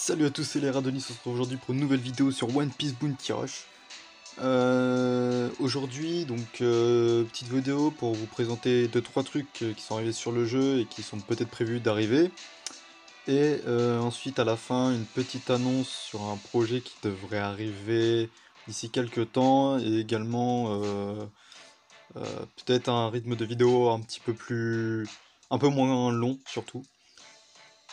Salut à tous, c'est les Radonis, on se retrouve aujourd'hui pour une nouvelle vidéo sur One Piece Bounty Rush. Aujourd'hui, petite vidéo pour vous présenter deux trois trucs qui sont arrivés sur le jeu et qui sont peut-être prévus d'arriver. Et ensuite, à la fin, une petite annonce sur un projet qui devrait arriver d'ici quelques temps et également peut-être un rythme de vidéo un peu moins long surtout.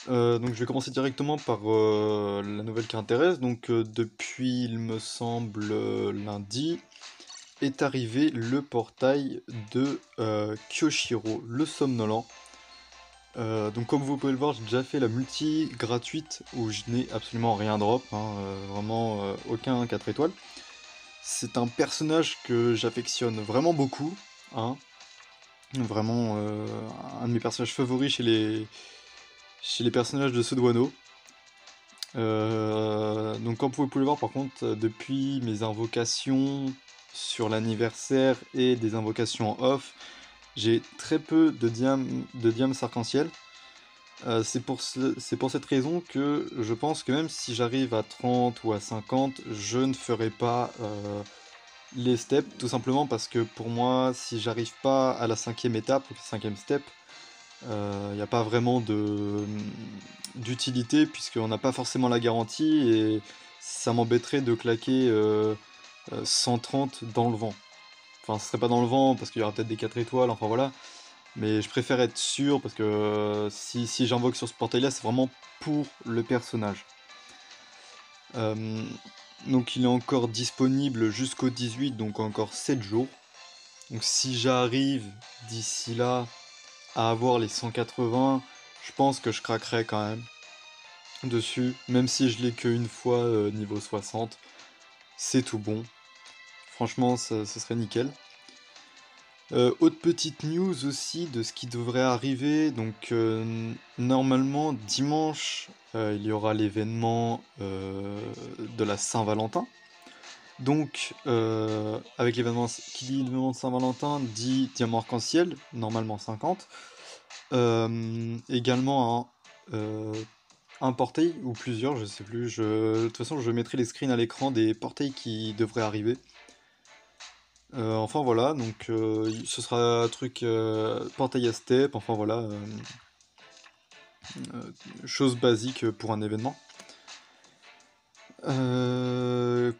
Donc je vais commencer directement par la nouvelle qui intéresse. Depuis, il me semble, lundi, est arrivé le portail de Kyoshiro, le somnolent. Donc comme vous pouvez le voir, j'ai déjà fait la multi gratuite où je n'ai absolument rien drop, hein, vraiment aucun 4 étoiles. C'est un personnage que j'affectionne vraiment beaucoup, hein, vraiment un de mes personnages favoris chez les personnages de Sudwano. Donc comme vous pouvez le voir par contre, depuis mes invocations sur l'anniversaire et des invocations en off, j'ai très peu de diams arc-en-ciel. C'est pour cette raison que je pense que même si j'arrive à 30 ou à 50, je ne ferai pas les steps, tout simplement parce que pour moi, si j'arrive pas à la cinquième étape, ou cinquième step, il n'y a pas vraiment d'utilité puisqu'on n'a pas forcément la garantie et ça m'embêterait de claquer 130 dans le vent. Enfin, ce serait pas dans le vent parce qu'il y aura peut-être des 4 étoiles, enfin voilà. Mais je préfère être sûr parce que si j'invoque sur ce portail-là, c'est vraiment pour le personnage. Euh, donc il est encore disponible jusqu'au 18, donc encore 7 jours. Donc si j'arrive d'ici là à avoir les 180, je pense que je craquerai quand même dessus, même si je l'ai qu'une fois niveau 60, c'est tout bon. Franchement, ce serait nickel. Autre petite news aussi de ce qui devrait arriver, normalement dimanche il y aura l'événement de la Saint-Valentin. Avec l'événement qui dit l'événement de Saint-Valentin dit diamant arc-en-ciel, normalement 50. Également un portail ou plusieurs, je sais plus. De toute façon, je mettrai les screens à l'écran des portails qui devraient arriver. Enfin voilà, ce sera un truc portail à step, enfin voilà, chose basique pour un événement.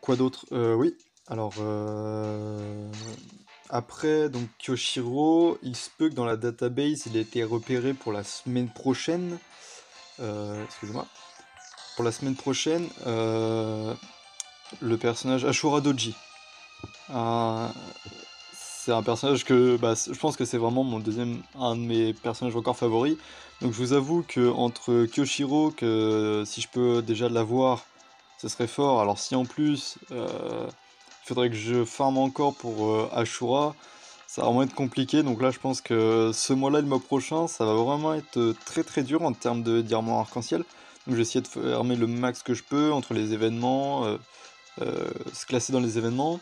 Quoi d'autre? Oui, alors après, donc Kyoshiro, il se peut que dans la database, il ait été repéré pour la semaine prochaine. Excusez-moi. Pour la semaine prochaine, le personnage Ashura Doji. C'est un personnage que je pense que c'est vraiment un de mes personnages encore favoris. Donc je vous avoue que entre Kyoshiro, que si je peux déjà l'avoir, ce serait fort. Alors si en plus il faudrait que je farme encore pour Ashura, ça va vraiment être compliqué. Donc là je pense que ce mois-là et le mois prochain, ça va vraiment être très très dur en termes de diamants arc-en-ciel. Donc je vais essayer de farmer le max que je peux entre les événements, se classer dans les événements.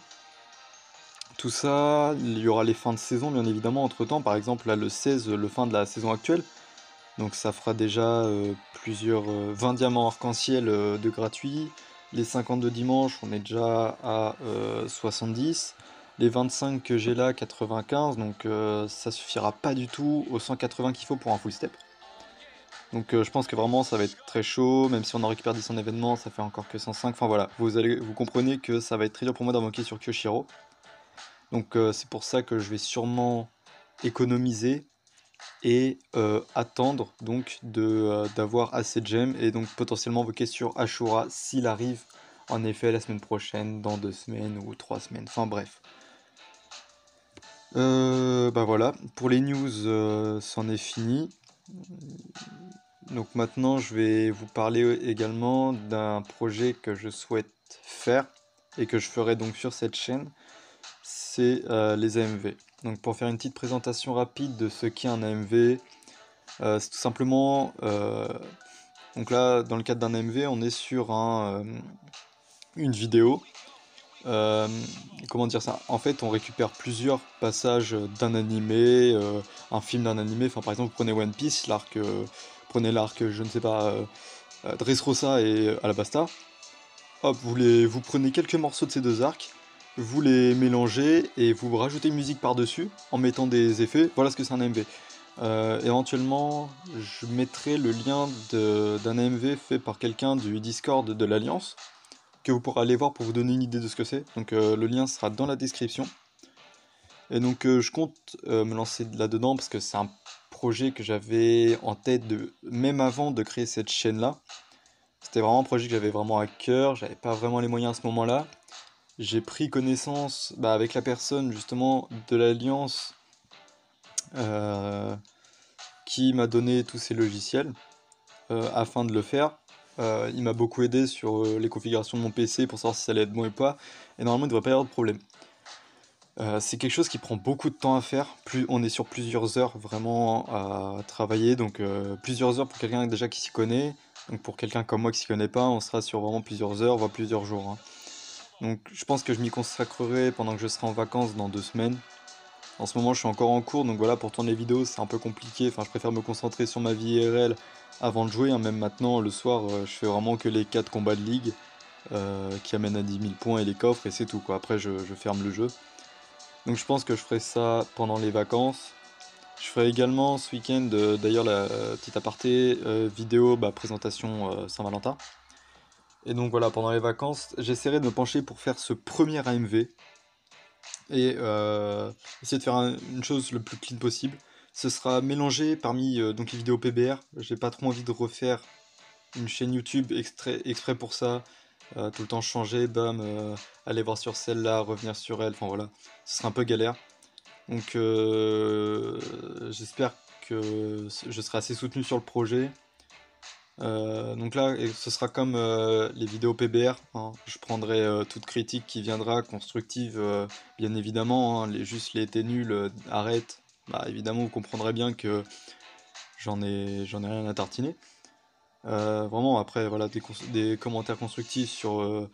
Tout ça, il y aura les fins de saison bien évidemment entre temps, par exemple là le 16, le fin de la saison actuelle, donc ça fera déjà 20 diamants arc-en-ciel de gratuit, les 52 dimanches on est déjà à 70, les 25 que j'ai là 95, donc ça suffira pas du tout aux 180 qu'il faut pour un full step. Donc je pense que vraiment ça va être très chaud, même si on en récupère 10 en événement, ça fait encore que 105, enfin voilà, vous comprenez que ça va être très dur pour moi d'invoquer sur Kyoshiro. Donc c'est pour ça que je vais sûrement économiser et attendre d'avoir assez de gemmes et donc potentiellement invoquer sur Ashura s'il arrive en effet la semaine prochaine, dans 2 semaines ou 3 semaines, enfin bref. Bah voilà, pour les news c'en est fini. Donc maintenant je vais vous parler également d'un projet que je souhaite faire et que je ferai donc sur cette chaîne. C'est les AMV. Donc pour faire une petite présentation rapide de ce qu'est un AMV, c'est tout simplement, donc là dans le cadre d'un AMV on est sur une vidéo. Euh, Comment dire ça? En fait on récupère plusieurs passages d'un animé, un film d'un animé, enfin par exemple vous prenez One Piece, prenez l'arc je ne sais pas, Dressrosa et Alabasta. Hop, vous prenez quelques morceaux de ces deux arcs, vous les mélangez et vous rajoutez une musique par-dessus en mettant des effets. Voilà ce que c'est un AMV. Éventuellement, je mettrai le lien d'un AMV fait par quelqu'un du Discord de l'Alliance, que vous pourrez aller voir pour vous donner une idée de ce que c'est. Donc le lien sera dans la description. Et donc je compte me lancer là-dedans parce que c'est un projet que j'avais en tête même avant de créer cette chaîne-là. C'était vraiment un projet que j'avais vraiment à cœur, j'avais pas vraiment les moyens à ce moment-là. J'ai pris connaissance avec la personne justement de l'Alliance euh, qui m'a donné tous ces logiciels afin de le faire. Il m'a beaucoup aidé sur les configurations de mon PC pour savoir si ça allait être bon ou pas. Et normalement il ne devrait pas y avoir de problème. C'est quelque chose qui prend beaucoup de temps à faire. On est sur plusieurs heures vraiment à travailler, donc plusieurs heures pour quelqu'un déjà qui s'y connaît. Donc pour quelqu'un comme moi qui s'y connaît pas, on sera sur vraiment plusieurs heures, voire plusieurs jours, hein. Donc je pense que je m'y consacrerai pendant que je serai en vacances dans 2 semaines. En ce moment je suis encore en cours, donc voilà, pour tourner les vidéos c'est un peu compliqué. Enfin je préfère me concentrer sur ma vie IRL avant de jouer, hein. Même maintenant le soir je fais vraiment que les 4 combats de ligue qui amènent à 10 000 points et les coffres et c'est tout quoi. Après je ferme le jeu. Donc je pense que je ferai ça pendant les vacances. Je ferai également ce week-end, d'ailleurs la petite aparté, vidéo présentation Saint-Valentin. Et donc voilà, pendant les vacances, j'essaierai de me pencher pour faire ce premier AMV et essayer de faire une chose le plus clean possible. Ce sera mélangé parmi donc les vidéos PBR. J'ai pas trop envie de refaire une chaîne YouTube exprès pour ça. Tout le temps changer, bam, aller voir sur celle-là, revenir sur elle, enfin voilà, ce sera un peu galère. Donc j'espère que je serai assez soutenu sur le projet. Donc là, ce sera comme les vidéos PBR, hein. Je prendrai toute critique qui viendra, constructive, bien évidemment, hein. Juste les t'es nul, arrête. Bah évidemment, vous comprendrez bien que j'en ai rien à tartiner. Vraiment, après, voilà, des commentaires constructifs sur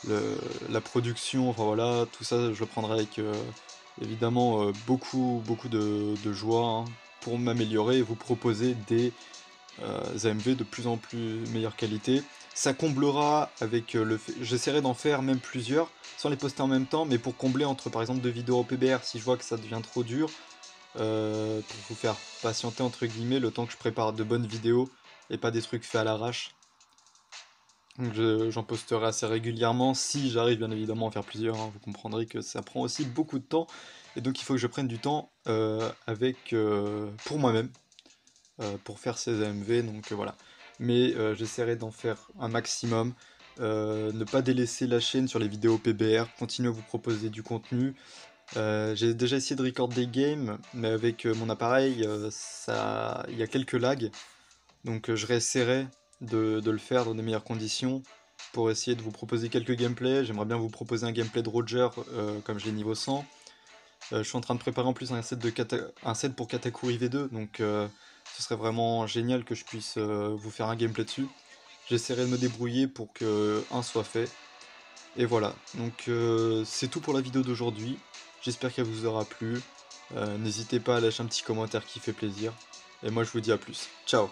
la production, enfin voilà, tout ça, je le prendrai avec évidemment beaucoup de joie, hein, pour m'améliorer et vous proposer des AMV de plus en plus meilleure qualité. Ça comblera avec j'essaierai d'en faire même plusieurs, sans les poster en même temps, mais pour combler entre par exemple 2 vidéos en PBR, si je vois que ça devient trop dur, pour vous faire patienter entre guillemets le temps que je prépare de bonnes vidéos et pas des trucs faits à l'arrache. Donc j'en posterai assez régulièrement si j'arrive bien évidemment à en faire plusieurs, hein. Vous comprendrez que ça prend aussi beaucoup de temps et donc il faut que je prenne du temps pour moi-même pour faire ces AMV, donc voilà. Mais j'essaierai d'en faire un maximum, ne pas délaisser la chaîne sur les vidéos PBR, continuer à vous proposer du contenu. J'ai déjà essayé de record des games, mais avec mon appareil, il y a quelques lags, donc je réessayerai de le faire dans des meilleures conditions pour essayer de vous proposer quelques gameplays. J'aimerais bien vous proposer un gameplay de Roger comme je l'ai niveau 100. Je suis en train de préparer en plus un set pour Katakuri V2, donc ce serait vraiment génial que je puisse vous faire un gameplay dessus. J'essaierai de me débrouiller pour que un soit fait. Et voilà, donc c'est tout pour la vidéo d'aujourd'hui. J'espère qu'elle vous aura plu. N'hésitez pas à lâcher un petit commentaire qui fait plaisir. Et moi je vous dis à plus. Ciao!